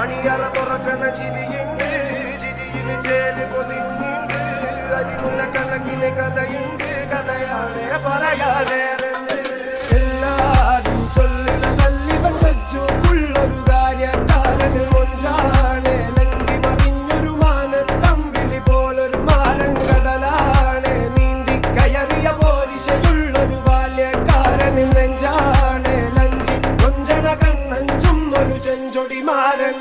മണിയറ തുറക്കണ ചിരിയുണ്ട്, ചിരിയില് ചേല് പൊതിഞ്ഞുണ്ട്. അരിമുല്ല കണക്കിന് കഥയുണ്ട്, കഥയാണ് പറയാനേറുണ്ട്. എല്ലാരും ചൊല്ലുന്ന നല്ലിവൻ കജ്ജുള്ളൊരു കാര്യക്കാരന് മൊഞ്ചാണ്. ലങ്കി മറിഞ്ഞൊരു മാനത്തമ്പിളി പോലൊരു മാരൻ കടലാണ്. നീന്തി കയറിയ പോരിശയുള്ളൊരു ബാല്യക്കാരന് നെഞ്ചാണ്. ലഞ്ചി കൊഞ്ചന കണ്ണഞ്ചും ഒരു ചെഞ്ചൊടി മാരൻ.